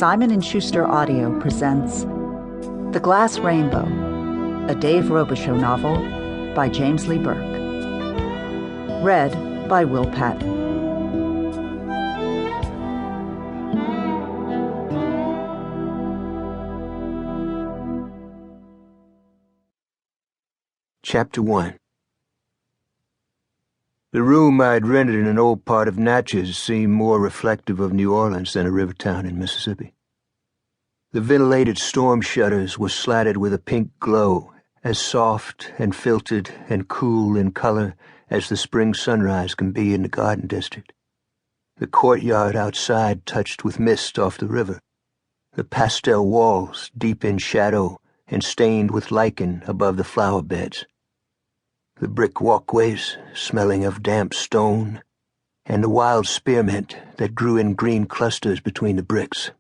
Simon & Schuster Audio presents The Glass Rainbow, a Dave Robicheaux novel by James Lee Burke. Read by Will Patton. Chapter 1. The room I had rented in an old part of Natchez seemed more reflective of New Orleans than a river town in Mississippi. The ventilated storm shutters were slatted with a pink glow, as soft and filtered and cool in color as the spring sunrise can be in the Garden District. The courtyard outside touched with mist off the river, the pastel walls deep in shadow and stained with lichen above the flower beds, the brick walkways smelling of damp stone, and the wild spearmint that grew in green clusters between the bricks.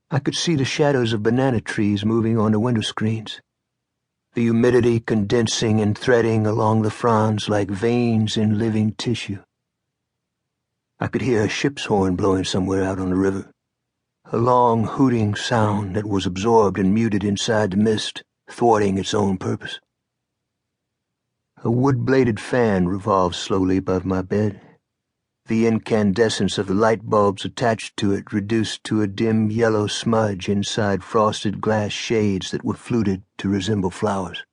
I could see the shadows of banana trees moving on the window screens, the humidity condensing and threading along the fronds like veins in living tissue. I could hear a ship's horn blowing somewhere out on the river, a long hooting sound that was absorbed and muted inside the mist, thwarting its own purpose. A wood-bladed fan revolved slowly above my bed, the incandescence of the light bulbs attached to it reduced to a dim yellow smudge inside frosted glass shades that were fluted to resemble flowers.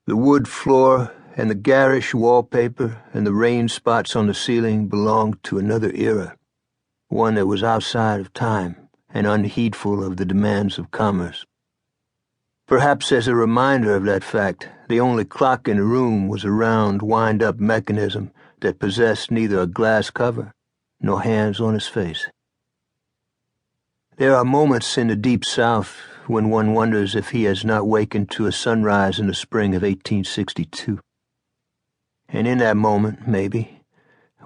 The wood floor and the garish wallpaper and the rain spots on the ceiling belonged to another era, one that was outside of time and unheedful of the demands of commerce. Perhaps as a reminder of that fact, the only clock in the room was a round, wind-up mechanism that possessed neither a glass cover nor hands on its face. There are moments in the Deep South when one wonders if he has not wakened to a sunrise in the spring of 1862. And in that moment, maybe,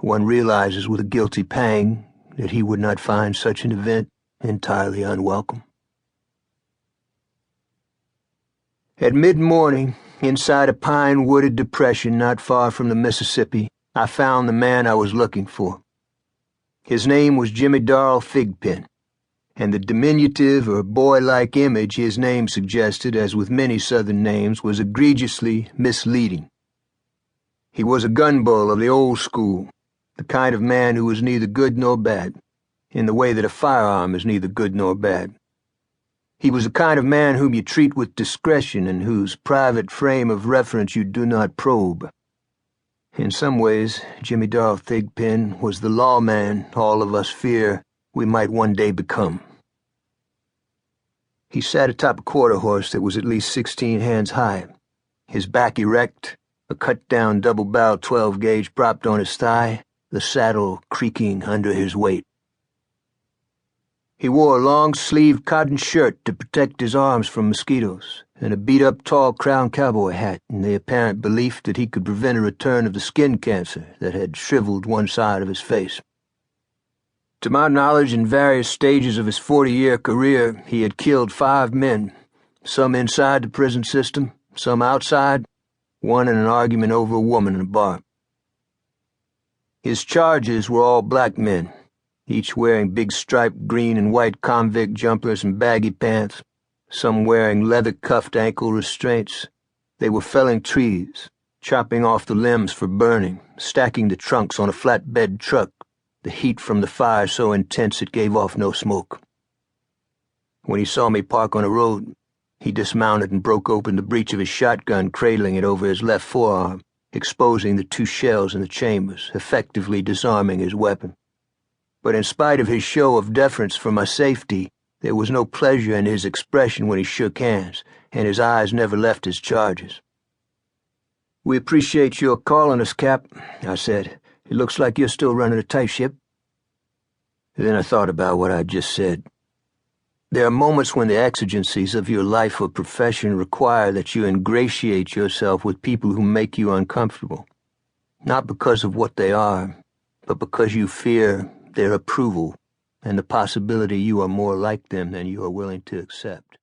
one realizes with a guilty pang that he would not find such an event entirely unwelcome. At mid-morning, inside a pine-wooded depression not far from the Mississippi, I found the man I was looking for. His name was Jimmy Darrell Thigpen, and the diminutive or boy-like image his name suggested, as with many Southern names, was egregiously misleading. He was a gun bull of the old school, the kind of man who was neither good nor bad, in the way that a firearm is neither good nor bad. He was the kind of man whom you treat with discretion and whose private frame of reference you do not probe. In some ways, Jimmy Darrell Thigpen was the lawman all of us fear we might one day become. He sat atop a quarter horse that was at least 16 hands high, his back erect, a cut-down double-barreled 12-gauge propped on his thigh, the saddle creaking under his weight. He wore a long-sleeved cotton shirt to protect his arms from mosquitoes, and a beat-up tall crown cowboy hat in the apparent belief that he could prevent a return of the skin cancer that had shriveled one side of his face. To my knowledge, in various stages of his 40-year career, he had killed 5 men, some inside the prison system, some outside, one in an argument over a woman in a bar. His charges were all black men, each wearing big striped green and white convict jumpers and baggy pants, some wearing leather-cuffed ankle restraints. They were felling trees, chopping off the limbs for burning, stacking the trunks on a flatbed truck, the heat from the fire so intense it gave off no smoke. When he saw me park on the road, he dismounted and broke open the breech of his shotgun, cradling it over his left forearm, exposing the 2 shells in the chambers, effectively disarming his weapon. But in spite of his show of deference for my safety, there was no pleasure in his expression when he shook hands, and his eyes never left his charges. "We appreciate your calling us, Cap," I said. "It looks like you're still running a tight ship." Then I thought about what I'd just said. There are moments when the exigencies of your life or profession require that you ingratiate yourself with people who make you uncomfortable, not because of what they are, but because you fear their approval and the possibility you are more like them than you are willing to accept.